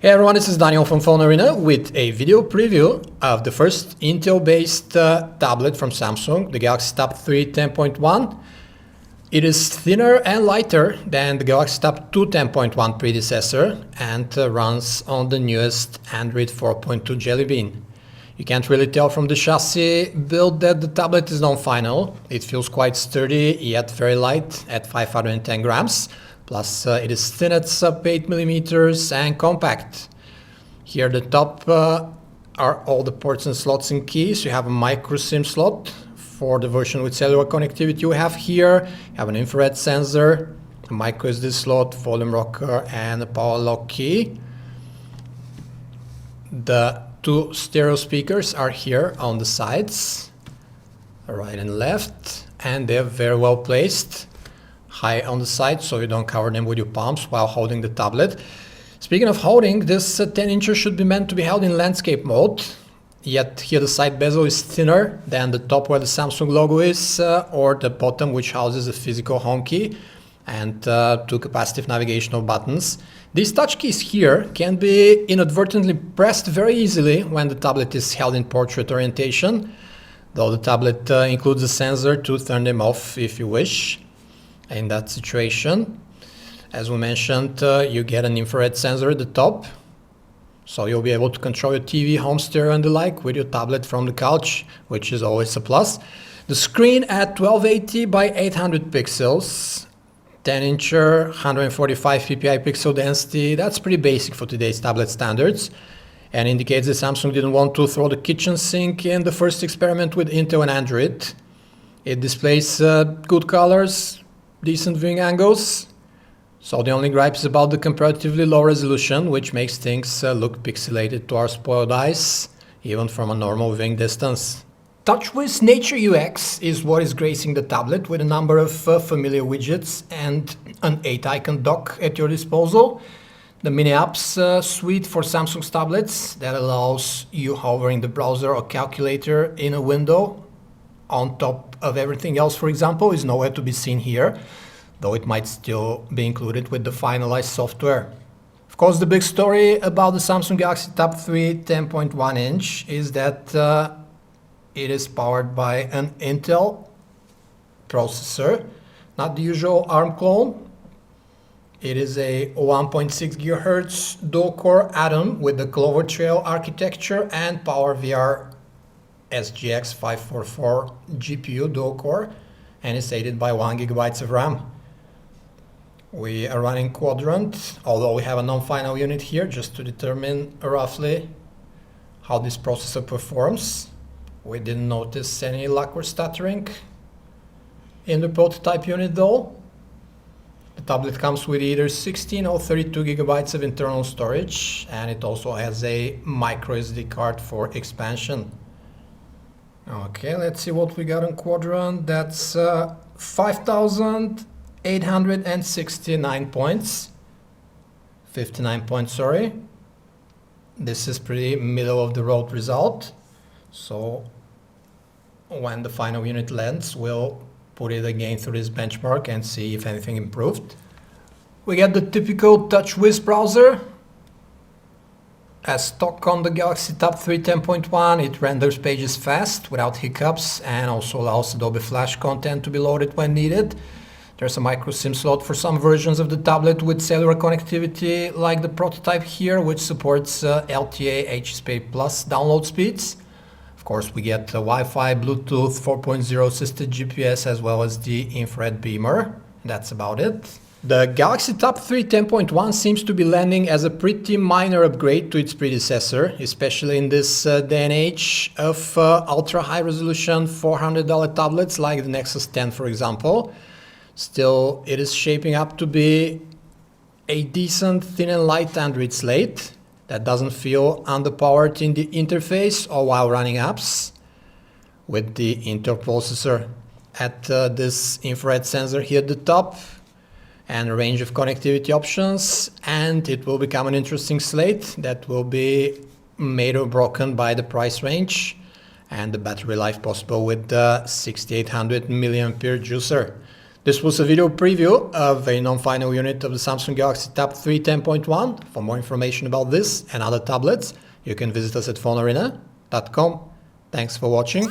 Hey everyone, this is Daniel from PhoneArena with a video preview of the first Intel-based tablet from Samsung, the Galaxy Tab 3 10.1. It is thinner and lighter than the Galaxy Tab 2 10.1 predecessor and runs on the newest Android 4.2 Jelly Bean. You can't really tell from the chassis build that the tablet is non-final. It feels quite sturdy yet very light at 510 grams. Plus it is thin at sub 8 millimeters and compact. Here at the top are all the ports and slots and keys. You have a micro SIM slot for the version with cellular connectivity you have here. You have an infrared sensor, a micro SD slot, volume rocker and a power lock key. The two stereo speakers are here on the sides, right and left, and they're very well placed. High on the side so you don't cover them with your palms while holding the tablet. Speaking of holding, this 10-incher should be meant to be held in landscape mode, yet here the side bezel is thinner than the top where the Samsung logo is, or the bottom which houses a physical home key and two capacitive navigational buttons. These touch keys here can be inadvertently pressed very easily when the tablet is held in portrait orientation, though the tablet includes a sensor to turn them off if you wish. In that situation, as we mentioned, you get an infrared sensor at the top, so you'll be able to control your TV, home stereo and the like with your tablet from the couch, which is always a plus. The screen at 1280 by 800 pixels, 10-incher, 145 ppi pixel density. That's pretty basic for today's tablet standards and indicates that Samsung didn't want to throw the kitchen sink in the first experiment with Intel and Android. It displays good colors, decent viewing angles, so the only gripe is about the comparatively low resolution, which makes things look pixelated to our spoiled eyes, even from a normal viewing distance. TouchWiz Nature UX is what is gracing the tablet with a number of familiar widgets and an 8-icon dock at your disposal. The Mini Apps suite for Samsung's tablets that allows you hovering the browser or calculator in a window on top of everything else, for example, is nowhere to be seen here, though it might still be included with the finalized software. Of course, the big story about the Samsung Galaxy Tab 3 10.1 inch is that it is powered by an Intel processor, not the usual ARM clone. It is a 1.6 GHz dual-core Atom with the Clover Trail architecture and PowerVR SGX 544 GPU dual-core, and is aided by 1 GB of RAM. We are running Quadrant, although we have a non-final unit here just to determine roughly how this processor performs. We didn't notice any lag or stuttering in the prototype unit though. The tablet comes with either 16 or 32 GB of internal storage, and it also has a micro SD card for expansion. Okay, let's see what we got on Quadrant. That's 5,869 points. 59 points, sorry. This is pretty middle of the road result. So when the final unit lands, we'll put it again through this benchmark and see if anything improved. We get the typical TouchWiz browser. As stock on the Galaxy Tab 3 10.1, it renders pages fast without hiccups and also allows Adobe Flash content to be loaded when needed. There's a micro SIM slot for some versions of the tablet with cellular connectivity, like the prototype here, which supports LTE HSP Plus download speeds. Of course, we get Wi-Fi, Bluetooth 4.0 assisted GPS, as well as the infrared beamer. That's about it. The Galaxy Tab 3 10.1 seems to be landing as a pretty minor upgrade to its predecessor, especially in this day and age of ultra-high resolution $400 tablets like the Nexus 10, for example. Still, it is shaping up to be a decent thin and light Android slate that doesn't feel underpowered in the interface or while running apps, with the Intel processor at this infrared sensor here at the top, and a range of connectivity options, and it will become an interesting slate that will be made or broken by the price range and the battery life possible with the 6800 mAh juicer. This was a video preview of a non-final unit of the Samsung Galaxy Tab 3 10.1. For more information about this and other tablets, you can visit us at PhoneArena.com. Thanks for watching.